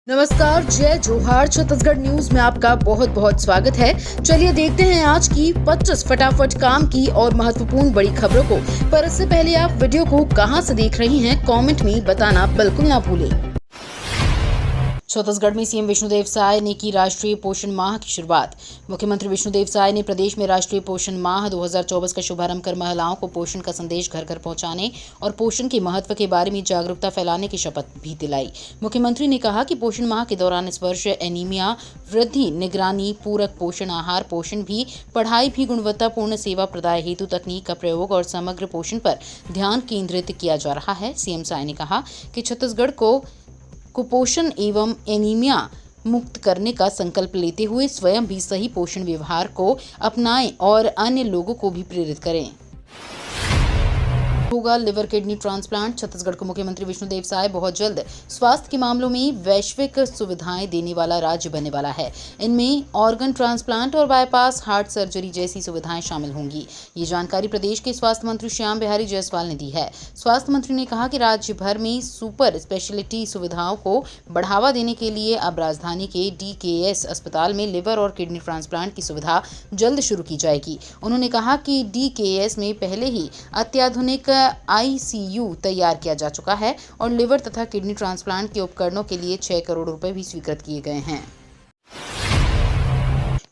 नमस्कार, जय जोहार। छत्तीसगढ़ न्यूज में आपका बहुत बहुत स्वागत है। चलिए देखते हैं आज की 25 फटाफट काम की और महत्वपूर्ण बड़ी खबरों को। पर इससे पहले आप वीडियो को कहां से देख रही हैं, कमेंट में बताना बिल्कुल ना भूलें। छत्तीसगढ़ में सीएम विष्णुदेव साय ने की राष्ट्रीय पोषण माह की शुरुआत। मुख्यमंत्री विष्णुदेव साय ने प्रदेश में राष्ट्रीय पोषण माह 2024 का शुभारंभ कर महिलाओं को पोषण का संदेश घर घर पहुंचाने और पोषण के महत्व के बारे में जागरूकता फैलाने की शपथ भी दिलाई। मुख्यमंत्री ने कहा कि पोषण माह के दौरान इस वर्ष एनीमिया, वृद्धि, निगरानी, पूरक पोषण आहार, पोषण भी, पढ़ाई भी, गुणवत्तापूर्ण सेवा प्रदाय हेतु तकनीक का प्रयोग और समग्र पोषण पर ध्यान केंद्रित किया जा रहा है। सीएम साय ने कहा कि छत्तीसगढ़ को कुपोषण एवं एनीमिया मुक्त करने का संकल्प लेते हुए स्वयं भी सही पोषण व्यवहार को अपनाएं और अन्य लोगों को भी प्रेरित करें। होगा लिवर किडनी ट्रांसप्लांट। छत्तीसगढ़ को मुख्यमंत्री विष्णुदेव साय बहुत जल्द स्वास्थ्य के मामलों में वैश्विक सुविधाएं देने वाला राज्य बनने वाला है। इनमें ऑर्गन ट्रांसप्लांट और बाईपास हार्ट सर्जरी जैसी सुविधाएं शामिल होंगी। ये जानकारी प्रदेश के स्वास्थ्य मंत्री श्याम बिहारी जायसवाल ने दी है। स्वास्थ्य मंत्री ने कहा कि राज्य भर में सुपर स्पेशलिटी सुविधाओं को बढ़ावा देने के लिए अब राजधानी के DKS अस्पताल में लिवर और किडनी ट्रांसप्लांट की सुविधा जल्द शुरू की जाएगी। उन्होंने कहा कि DKS में पहले ही अत्याधुनिक ICU तैयार किया जा चुका है और लिवर तथा किडनी ट्रांसप्लांट के उपकरणों के लिए 6 करोड़ रुपए भी स्वीकृत किए गए हैं।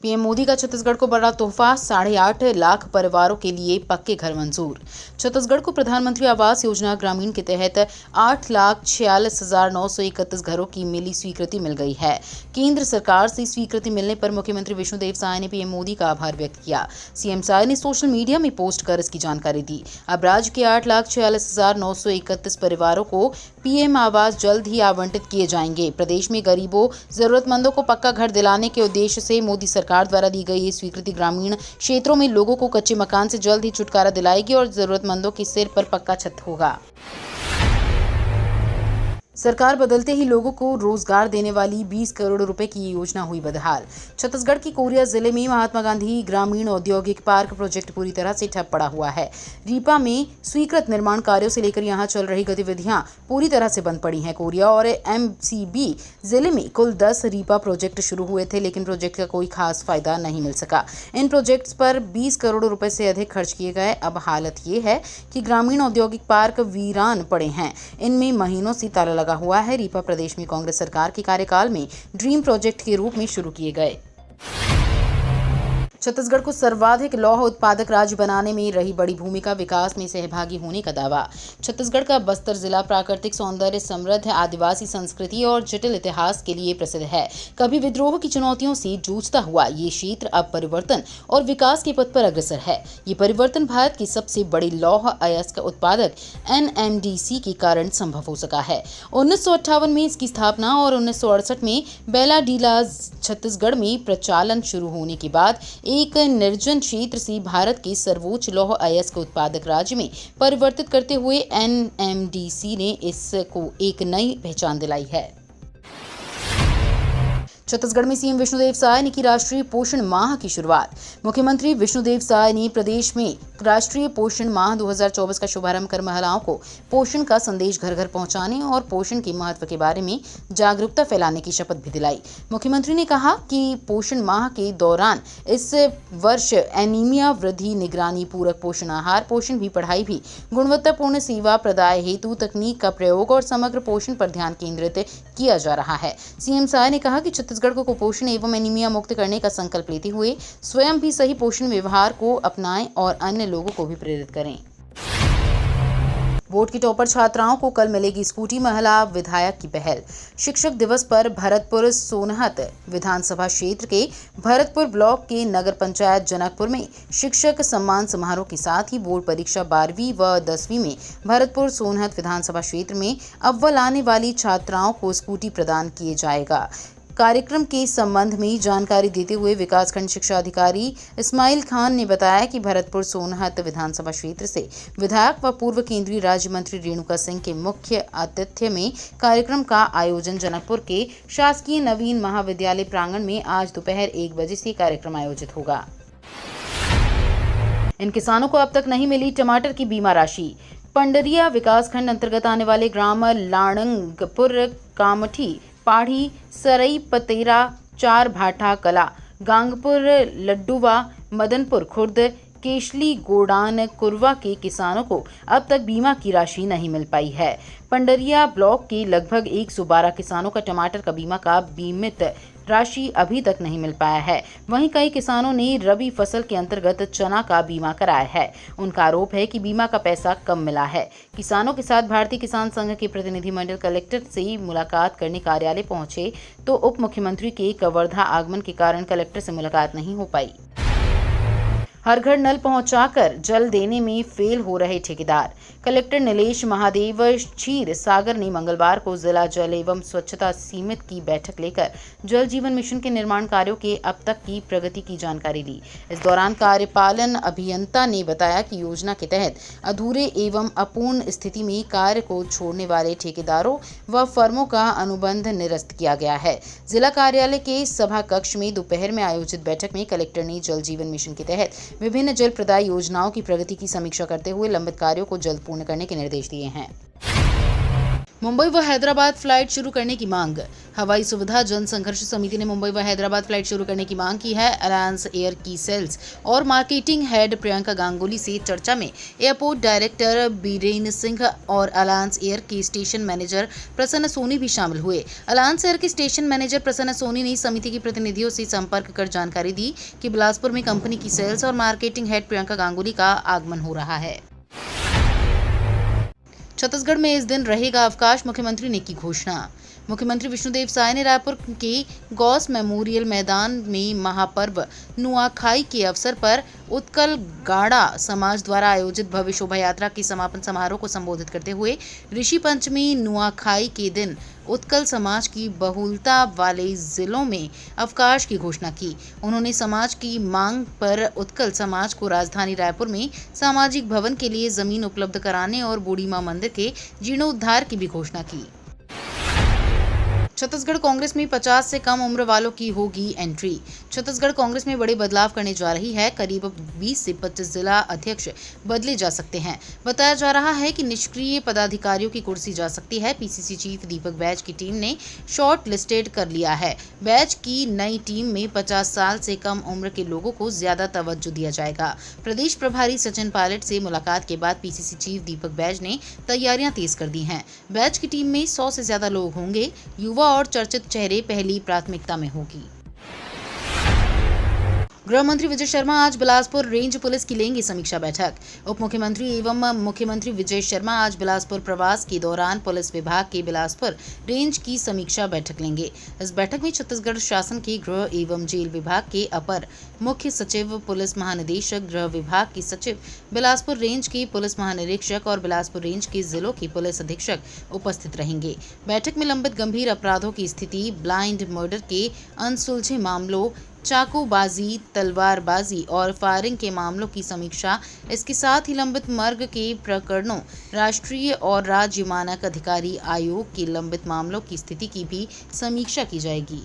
पीएम मोदी का छत्तीसगढ़ को बड़ा तोहफा, 8.5 लाख परिवारों के लिए पक्के घर मंजूर। छत्तीसगढ़ को प्रधानमंत्री आवास योजना ग्रामीण के तहत 8,46,931 घरों की मिली स्वीकृति मिल गई है। केंद्र सरकार से स्वीकृति मिलने पर मुख्यमंत्री विष्णुदेव साय ने पीएम मोदी का आभार व्यक्त किया। सीएम साय ने सोशल मीडिया में पोस्ट कर इसकी जानकारी दी। अब राज्य के 8,46,931 परिवारों को पीएम आवास जल्द ही आवंटित किए जाएंगे। प्रदेश में गरीबों, जरूरतमंदों को पक्का घर दिलाने के उद्देश्य से मोदी सरकार द्वारा दी गई ये स्वीकृति ग्रामीण क्षेत्रों में लोगों को कच्चे मकान से जल्द ही छुटकारा दिलाएगी और जरूरतमंदों के सिर पर पक्का छत होगा। सरकार बदलते ही लोगों को रोजगार देने वाली 20 करोड़ रुपए की योजना हुई बदहाल। छत्तीसगढ़ के कोरिया जिले में महात्मा गांधी ग्रामीण औद्योगिक पार्क प्रोजेक्ट पूरी तरह से ठप पड़ा हुआ है। रीपा में स्वीकृत निर्माण कार्यों से लेकर यहां चल रही गतिविधियां पूरी तरह से बंद पड़ी हैं। कोरिया और MCB जिले में कुल 10 रीपा प्रोजेक्ट शुरू हुए थे, लेकिन प्रोजेक्ट का कोई खास फायदा नहीं मिल सका। इन प्रोजेक्ट्स पर 20 करोड़ रुपए से अधिक खर्च किए गए। अब हालत ये है कि ग्रामीण औद्योगिक पार्क वीरान पड़े हैं। इनमें महीनों से ताला लगा हुआ है। रीपा प्रदेश में कांग्रेस सरकार के कार्यकाल में ड्रीम प्रोजेक्ट के रूप में शुरू किए गए। छत्तीसगढ़ को सर्वाधिक लौह उत्पादक राज्य बनाने में रही बड़ी भूमिका, विकास में सहभागी होने का दावा। छत्तीसगढ़ का बस्तर जिला प्राकृतिक सौंदर्य, समृद्ध आदिवासी संस्कृति और जटिल इतिहास के लिए प्रसिद्ध है। कभी विद्रोह की चुनौतियों से जूझता हुआ ये क्षेत्र अब परिवर्तन और विकास के पथ पर अग्रसर है। ये परिवर्तन भारत की सबसे बड़ी लौह अयस्क उत्पादक NMDC के कारण संभव हो सका है। 1958 में इसकी स्थापना और 1968 में बेलाडीलाज छत्तीसगढ़ में प्रचालन शुरू होने के बाद एक निर्जन क्षेत्र से भारत के सर्वोच्च लौह अयस्क उत्पादक राज्य में परिवर्तित करते हुए NMDC ने इसको एक नई पहचान दिलाई है। छत्तीसगढ़ में सीएम विष्णुदेव साय ने की राष्ट्रीय पोषण माह की शुरुआत। मुख्यमंत्री विष्णुदेव साय ने प्रदेश में राष्ट्रीय पोषण माह 2024 का शुभारंभ कर महिलाओं को पोषण का संदेश घर घर पहुंचाने और पोषण के महत्व के बारे में जागरूकता फैलाने की शपथ भी दिलाई। मुख्यमंत्री ने कहा कि पोषण माह के दौरान इस वर्ष एनीमिया, वृद्धि, निगरानी, पूरक पोषण आहार, पोषण भी, पढ़ाई भी, गुणवत्तापूर्ण सेवा प्रदाय हेतु तकनीक का प्रयोग और समग्र पोषण पर ध्यान केंद्रित किया जा रहा है। सीएम साय ने कहा कि छत्तीसगढ़ को कुपोषण एवं एनीमिया मुक्त करने का संकल्प लेते हुए स्वयं भी सही पोषण व्यवहार को अपनाएं और अन्य लोगों को भी प्रेरित करें। बोर्ड की टॉपर छात्राओं को कल मिलेगी स्कूटी, महिला विधायक की पहल। शिक्षक दिवस पर भरतपुर सोनहत विधानसभा क्षेत्र के भरतपुर ब्लॉक के नगर पंचायत जनकपुर में शिक्षक सम्मान समारोह के साथ ही बोर्ड परीक्षा 12वीं व 10वीं में भरतपुर सोनहत विधानसभा क्षेत्र में अव्वल आने वाली छात्राओं को स्कूटी प्रदान किए जाएगा। कार्यक्रम के संबंध में जानकारी देते हुए विकासखंड शिक्षा अधिकारी इस्माइल खान ने बताया कि भरतपुर सोनहत विधानसभा क्षेत्र से विधायक व पूर्व केंद्रीय राज्य मंत्री रेणुका सिंह के मुख्य आतिथ्य में कार्यक्रम का आयोजन जनकपुर के शासकीय नवीन महाविद्यालय प्रांगण में आज दोपहर 1 बजे से कार्यक्रम आयोजित होगा। इन किसानों को अब तक नहीं मिली टमाटर की बीमा राशि। पंडरिया विकासखंड अंतर्गत आने वाले ग्राम लाणंगपुर कामठी पाढ़ी, सरई पतेरा, चार भाठा कला, गांगपुर, लड्डुवा, मदनपुर खुर्द, केशली, गोडान, कुरवा के किसानों को अब तक बीमा की राशि नहीं मिल पाई है। पंडरिया ब्लॉक के लगभग 112 किसानों का टमाटर का बीमा का बीमित राशि अभी तक नहीं मिल पाया है। वहीं कई किसानों ने रबी फसल के अंतर्गत चना का बीमा कराया है। उनका आरोप है कि बीमा का पैसा कम मिला है। किसानों के साथ भारतीय किसान संघ के प्रतिनिधिमंडल कलेक्टर से मुलाकात करने कार्यालय पहुंचे तो उप मुख्यमंत्री के कवर्धा आगमन के कारण कलेक्टर से मुलाकात नहीं हो पाई। हर घर नल पहुंचाकर जल देने में फेल हो रहे ठेकेदार। कलेक्टर नीलेश महादेव क्षीर सागर ने मंगलवार को जिला जल एवं स्वच्छता समिति की बैठक लेकर जल जीवन मिशन के निर्माण कार्यों के अब तक की प्रगति की जानकारी ली। इस दौरान कार्यपालन अभियंता ने बताया कि योजना के तहत अधूरे एवं अपूर्ण स्थिति में कार्य को छोड़ने वाले ठेकेदारों व फर्मों का अनुबंध निरस्त किया गया है। जिला कार्यालय के सभा कक्ष में दोपहर में आयोजित बैठक में कलेक्टर ने जल जीवन मिशन के तहत विभिन्न जल प्रदाय योजनाओं की प्रगति की समीक्षा करते हुए लंबित कार्यों को जल्द पूर्ण करने के निर्देश दिए हैं। मुंबई व हैदराबाद फ्लाइट शुरू करने की मांग। हवाई सुविधा जन संघर्ष समिति ने मुंबई व हैदराबाद फ्लाइट शुरू करने की मांग की है। अलायंस एयर की सेल्स और मार्केटिंग हेड प्रियंका गांगुली से चर्चा में एयरपोर्ट डायरेक्टर बीरेन सिंह और अलायंस एयर के स्टेशन मैनेजर प्रसन्न सोनी भी शामिल हुए। अलायंस एयर के स्टेशन मैनेजर प्रसन्न सोनी ने समिति के प्रतिनिधियों से संपर्क कर जानकारी दी कि बिलासपुर में कंपनी की सेल्स और मार्केटिंग हेड प्रियंका गांगुली का आगमन हो रहा है। छत्तीसगढ़ में इस दिन रहेगा अवकाश, मुख्यमंत्री ने की घोषणा। मुख्यमंत्री विष्णुदेव साय ने रायपुर के गौस मेमोरियल मैदान में महापर्व नुआखाई के अवसर पर उत्कल गाड़ा समाज द्वारा आयोजित भव्य शोभा यात्रा के समापन समारोह को संबोधित करते हुए ऋषि पंचमी नुआखाई के दिन उत्कल समाज की बहुलता वाले जिलों में अवकाश की घोषणा की। उन्होंने समाज की मांग पर उत्कल समाज को राजधानी रायपुर में सामाजिक भवन के लिए जमीन उपलब्ध कराने और बूढ़ी मां मंदिर के जीर्णोद्धार की भी घोषणा की। छत्तीसगढ़ कांग्रेस में 50 से कम उम्र वालों की होगी एंट्री। छत्तीसगढ़ कांग्रेस में बड़े बदलाव करने जा रही है। करीब 20 से 25 जिला अध्यक्ष बदले जा सकते हैं। बताया जा रहा है कि निष्क्रिय पदाधिकारियों की कुर्सी जा सकती है। पीसीसी चीफ दीपक बैज की टीम ने शॉर्ट लिस्टेड कर लिया है। बैज की नई टीम में 50 साल से कम उम्र के लोगों को ज्यादा तवज्जो दिया जाएगा। प्रदेश प्रभारी सचिन पायलट से मुलाकात के बाद पीसीसी चीफ दीपक बैज ने तैयारियां तेज कर दी हैं। बैज की टीम में 100 से ज्यादा लोग होंगे। युवा और चर्चित चेहरे पहली प्राथमिकता में होगी। गृह मंत्री विजय शर्मा आज बिलासपुर रेंज पुलिस की लेंगे समीक्षा बैठक। उप मुख्यमंत्री एवं मुख्यमंत्री विजय शर्मा आज बिलासपुर प्रवास के दौरान पुलिस विभाग के बिलासपुर रेंज की समीक्षा बैठक लेंगे। इस बैठक में छत्तीसगढ़ शासन के गृह एवं जेल विभाग के अपर मुख्य सचिव, पुलिस महानिदेशक, गृह विभाग के सचिव, बिलासपुर रेंज के पुलिस महानिरीक्षक और बिलासपुर रेंज के जिलों के पुलिस अधीक्षक उपस्थित रहेंगे। बैठक में लंबित गंभीर अपराधों की स्थिति, ब्लाइंड मर्डर के अनसुलझे मामलों, चाकूबाजी, तलवारबाजी और फायरिंग के मामलों की समीक्षा, इसके साथ ही लंबित मार्ग के प्रकरणों, राष्ट्रीय और राज्य मानक अधिकारी आयोग के लंबित मामलों की स्थिति की भी समीक्षा की जाएगी।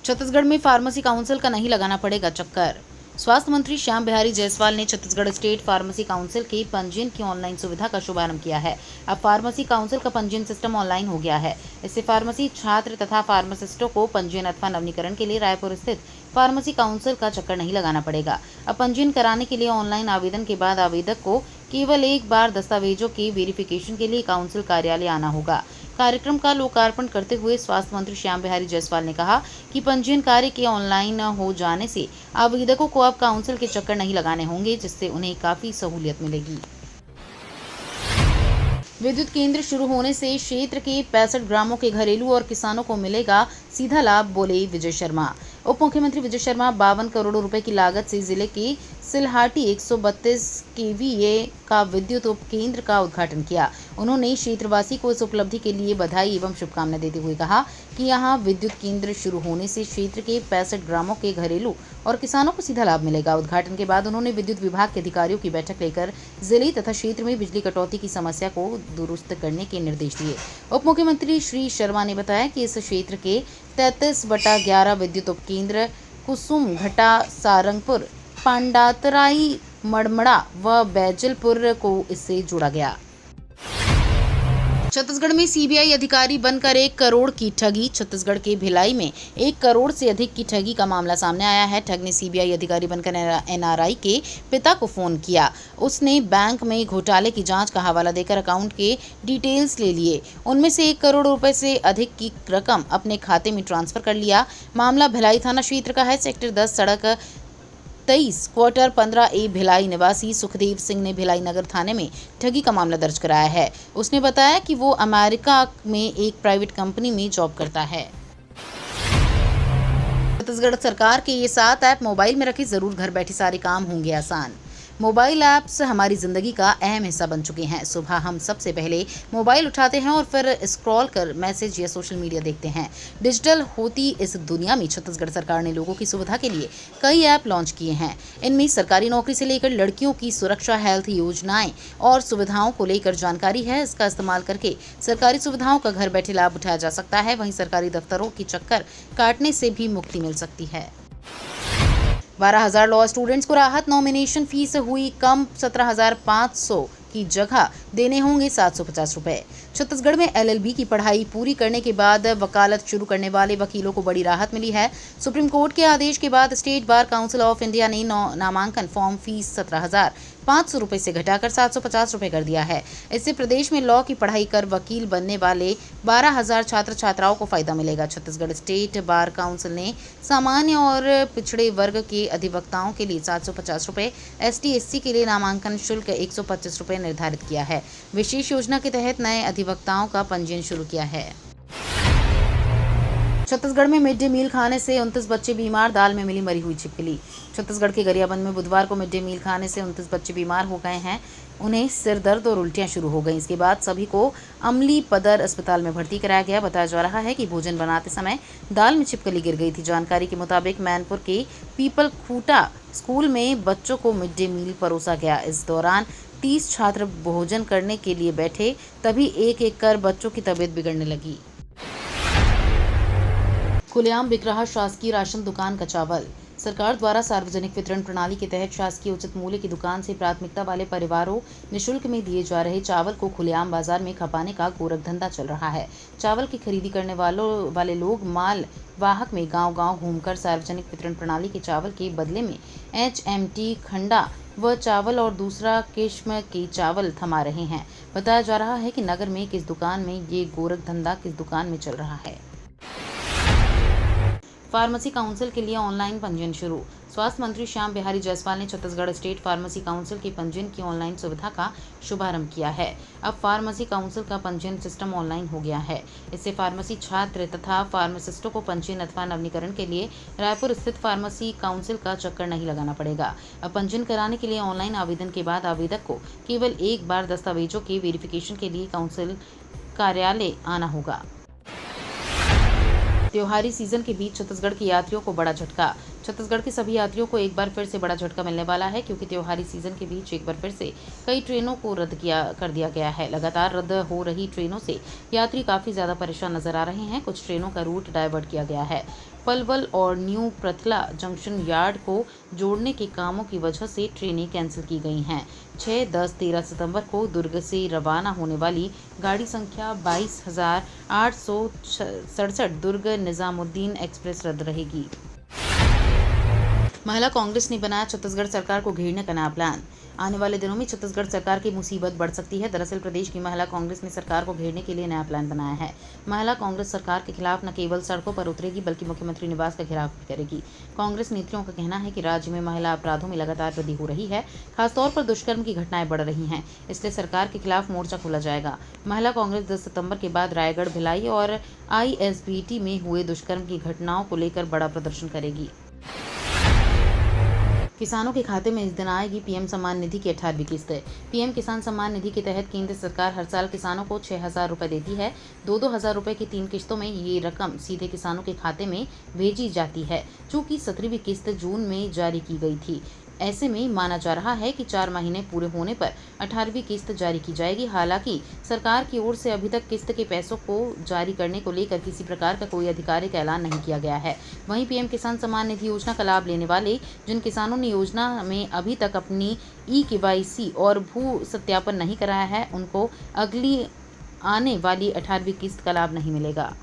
छत्तीसगढ़ में फार्मेसी काउंसिल का नहीं लगाना पड़ेगा चक्कर। स्वास्थ्य मंत्री श्याम बिहारी जायसवाल ने छत्तीसगढ़ स्टेट फार्मेसी काउंसिल के पंजीयन की ऑनलाइन सुविधा का शुभारंभ किया है। अब फार्मेसी काउंसिल का पंजीयन सिस्टम ऑनलाइन हो गया है। इससे फार्मेसी छात्र तथा फार्मासिस्टों को पंजीयन अथवा नवीनीकरण के लिए रायपुर स्थित फार्मेसी काउंसिल का चक्कर नहीं लगाना पड़ेगा। अब पंजीयन कराने के लिए ऑनलाइन आवेदन के बाद आवेदक को केवल एक बार दस्तावेजों के वेरिफिकेशन के लिए काउंसिल कार्यालय आना होगा। कार्यक्रम का लोकार्पण करते हुए स्वास्थ्य मंत्री श्याम बिहारी जायसवाल ने कहा कि पंजीयन कार्य के ऑनलाइन हो जाने से आवेदकों को अब काउंसिल के चक्कर नहीं लगाने होंगे, जिससे उन्हें काफी सहूलियत मिलेगी। विद्युत केंद्र शुरू होने से क्षेत्र के 65 ग्रामों के घरेलू और किसानों को मिलेगा सीधा लाभ, बोले विजय शर्मा। उप मुख्यमंत्री विजय शर्मा 52 करोड़ रुपए की लागत से जिले के सिलहाटी 132 केवीए का विद्युत उप केंद्र का उद्घाटन किया। उन्होंने क्षेत्रवासी को इस उपलब्धि के लिए बधाई एवं शुभकामनाएं देते हुए कहा कि यहां विद्युत केंद्र शुरू होने से क्षेत्र के 65 ग्रामों के घरेलू और किसानों को सीधा लाभ मिलेगा। उद्घाटन के बाद उन्होंने विद्युत विभाग के अधिकारियों की बैठक लेकर जिले तथा क्षेत्र में बिजली कटौती की समस्या को दुरुस्त करने के निर्देश दिए। उप मुख्यमंत्री श्री शर्मा ने बताया कि इस क्षेत्र के 33/11 विद्युत उप केंद्र कुसुम घटा, सारंगपुर, पांडातराई, मड़मड़ा व बैजलपुर को इससे जोड़ा गया। छत्तीसगढ़ में सीबीआई अधिकारी बनकर 1 करोड़ की ठगी। छत्तीसगढ़ के भिलाई में 1 करोड़ से अधिक की ठगी का मामला सामने आया है। ठग ने सीबीआई अधिकारी बनकर एनआरआई के पिता को फोन किया। उसने बैंक में घोटाले की जांच का हवाला देकर अकाउंट के डिटेल्स ले लिए। उनमें से 1 करोड़ रुपए से अधिक की रकम अपने खाते में ट्रांसफर कर लिया। मामला भिलाई थाना क्षेत्र का है। सेक्टर 10 सड़क 23 क्वार्टर 15A भिलाई निवासी सुखदेव सिंह ने भिलाई नगर थाने में ठगी का मामला दर्ज कराया है। उसने बताया कि वो अमेरिका में एक प्राइवेट कंपनी में जॉब करता है। छत्तीसगढ़ सरकार के ये 7 ऐप मोबाइल में रखें, जरूर घर बैठे सारे काम होंगे आसान। मोबाइल ऐप्स हमारी ज़िंदगी का अहम हिस्सा बन चुके हैं। सुबह हम सबसे पहले मोबाइल उठाते हैं और फिर स्क्रॉल कर मैसेज या सोशल मीडिया देखते हैं। डिजिटल होती इस दुनिया में छत्तीसगढ़ सरकार ने लोगों की सुविधा के लिए कई ऐप लॉन्च किए हैं। इनमें सरकारी नौकरी से लेकर लड़कियों की सुरक्षा, हेल्थ योजनाएं और सुविधाओं को लेकर जानकारी है। इसका इस्तेमाल करके सरकारी सुविधाओं का घर बैठे लाभ उठाया जा सकता है। वहीं सरकारी दफ्तरों की चक्कर काटने से भी मुक्ति मिल सकती है। 12,000 लॉ स्टूडेंट्स को राहत। नॉमिनेशन फीस हुई कम। 17,500 की जगह देने होंगे 750 रुपए। छत्तीसगढ़ में LLB की पढ़ाई पूरी करने के बाद वकालत शुरू करने वाले वकीलों को बड़ी राहत मिली है। सुप्रीम कोर्ट के आदेश के बाद state bar council of India ने नामांकन फॉर्म फीस 17,500 रुपए से घटाकर 750 रुपए कर दिया है। इससे प्रदेश में लॉ की पढ़ाई कर वकील बनने वाले 12,000 छात्र छात्राओं को फायदा मिलेगा। छत्तीसगढ़ स्टेट बार काउंसिल ने सामान्य और पिछड़े वर्ग के अधिवक्ताओं के लिए 750 रुपए, ST/SC के लिए नामांकन शुल्क 125 रुपए निर्धारित किया है। विशेष योजना के तहत नए अधिवक्ताओं का पंजीयन शुरू किया है। छत्तीसगढ़ में मिड डे मील खाने से 29 बच्चे बीमार। दाल में मिली मरी हुई छिपकली। छत्तीसगढ़ के गरियाबंद में बुधवार को मिड डे मील खाने से 29 बच्चे बीमार हो गए हैं। उन्हें सिर दर्द और उल्टियां शुरू हो गईं। इसके बाद सभी को अमली पदर अस्पताल में भर्ती कराया गया। बताया जा रहा है कि भोजन बनाते समय दाल में छिपकली गिर गई थी। जानकारी के मुताबिक मैनपुर के पीपल खूटा स्कूल में बच्चों को मिड डे मील परोसा गया। इस दौरान 30 छात्र भोजन करने के लिए बैठे, तभी एक एक कर बच्चों की तबीयत बिगड़ने लगी। खुलेआम बिक रहा शासकीय राशन दुकान का चावल। सरकार द्वारा सार्वजनिक वितरण प्रणाली के तहत शासकीय उचित मूल्य की दुकान से प्राथमिकता वाले परिवारों निःशुल्क में दिए जा रहे चावल को खुलेआम बाजार में खपाने का गोरख धंधा चल रहा है। चावल की खरीदी करने वाले लोग माल वाहक में गांव-गांव घूमकर सार्वजनिक वितरण प्रणाली के चावल के बदले में HMT खंडा व चावल और दूसरा किस्म के चावल थमा रहे हैं। बताया जा रहा है कि नगर में किस दुकान में ये गोरख धंधा किस दुकान में चल रहा है। फार्मेसी काउंसिल के लिए ऑनलाइन पंजीयन शुरू। स्वास्थ्य मंत्री श्याम बिहारी जायसवाल ने छत्तीसगढ़ स्टेट फार्मेसी काउंसिल के पंजीयन की ऑनलाइन सुविधा का शुभारंभ किया है। अब फार्मेसी काउंसिल का पंजीयन सिस्टम ऑनलाइन हो गया है। इससे फार्मेसी छात्र तथा फार्मासिस्टों को पंजीयन अथवा नवीनीकरण के लिए रायपुर स्थित फार्मेसी काउंसिल का चक्कर नहीं लगाना पड़ेगा। अब पंजीयन कराने के लिए ऑनलाइन आवेदन के बाद आवेदक को केवल एक बार दस्तावेजों के वेरिफिकेशन के लिए काउंसिल कार्यालय आना होगा। त्योहारी सीजन के बीच छत्तीसगढ़ के यात्रियों को बड़ा झटका। छत्तीसगढ़ के सभी यात्रियों को एक बार फिर से बड़ा झटका मिलने वाला है, क्योंकि त्योहारी सीजन के बीच एक बार फिर से कई ट्रेनों को रद्द कर दिया गया है। लगातार रद्द हो रही ट्रेनों से यात्री काफ़ी ज़्यादा परेशान नजर आ रहे हैं। कुछ ट्रेनों का रूट डाइवर्ट किया गया है। पलवल और न्यू प्रथला जंक्शन यार्ड को जोड़ने के कामों की वजह से ट्रेनें कैंसिल की गई हैं। 6, 10, 13 सितंबर को दुर्ग से रवाना होने वाली गाड़ी संख्या 22,867 दुर्ग निजामुद्दीन एक्सप्रेस रद्द रहेगी। महिला कांग्रेस ने बनाया छत्तीसगढ़ सरकार को घेरने का नया प्लान। आने वाले दिनों में छत्तीसगढ़ सरकार की मुसीबत बढ़ सकती है। दरअसल प्रदेश की महिला कांग्रेस ने सरकार को घेरने के लिए नया प्लान बनाया है। महिला कांग्रेस सरकार के खिलाफ न केवल सड़कों पर उतरेगी, बल्कि मुख्यमंत्री निवास का घेराव भी करेगी। कांग्रेस नेत्रियों का कहना है कि राज्य में महिला अपराधों में लगातार वृद्धि हो रही है। खासतौर पर दुष्कर्म की घटनाएं बढ़ रही हैं, इसलिए सरकार के खिलाफ मोर्चा खोला जाएगा। महिला कांग्रेस 10 सितंबर के बाद रायगढ़, भिलाई और ISBT में हुए दुष्कर्म की घटनाओं को लेकर बड़ा प्रदर्शन करेगी। किसानों के खाते में इस दिन आएगी पीएम सम्मान निधि की 18वीं किस्त। पीएम किसान सम्मान निधि के तहत केंद्र सरकार हर साल किसानों को 6,000 रुपये देती है। 2-2 हज़ार रुपये की 3 किस्तों में ये रकम सीधे किसानों के खाते में भेजी जाती है। चूँकि 17वीं किस्त जून में जारी की गई थी, ऐसे में माना जा रहा है कि 4 महीने पूरे होने पर 18वीं किस्त जारी की जाएगी। हालांकि सरकार की ओर से अभी तक किस्त के पैसों को जारी करने को लेकर किसी प्रकार का कोई आधिकारिक ऐलान नहीं किया गया है। वहीं पीएम किसान सम्मान निधि योजना का लाभ लेने वाले जिन किसानों ने योजना में अभी तक अपनी EKYC और भू सत्यापन नहीं कराया है, उनको अगली आने वाली 18वीं किस्त का लाभ नहीं मिलेगा।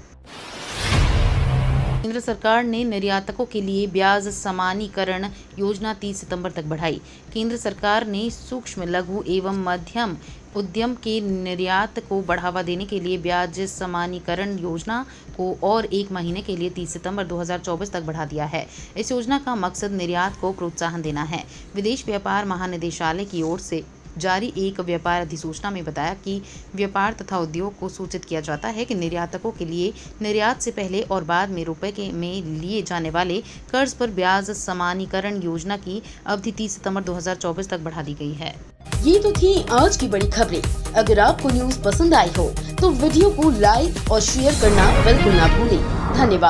केंद्र सरकार ने निर्यातकों के लिए ब्याज समानीकरण योजना 30 सितंबर तक बढ़ाई। केंद्र सरकार ने सूक्ष्म, लघु एवं मध्यम उद्यम के निर्यात को बढ़ावा देने के लिए ब्याज समानीकरण योजना को और 1 महीने के लिए 30 सितंबर 2024 तक बढ़ा दिया है। इस योजना का मकसद निर्यात को प्रोत्साहन देना है। विदेश व्यापार महानिदेशालय की ओर से जारी एक व्यापार अधिसूचना में बताया कि व्यापार तथा उद्योग को सूचित किया जाता है कि निर्यातकों के लिए निर्यात से पहले और बाद में रुपए में लिए जाने वाले कर्ज पर ब्याज समानीकरण योजना की अवधि 30 सितंबर 2024 तक बढ़ा दी गई है। ये तो थी आज की बड़ी खबरें। अगर आपको न्यूज़ पसंद आई हो तो वीडियो को लाइक और शेयर करना बिल्कुल ना भूलें। धन्यवाद।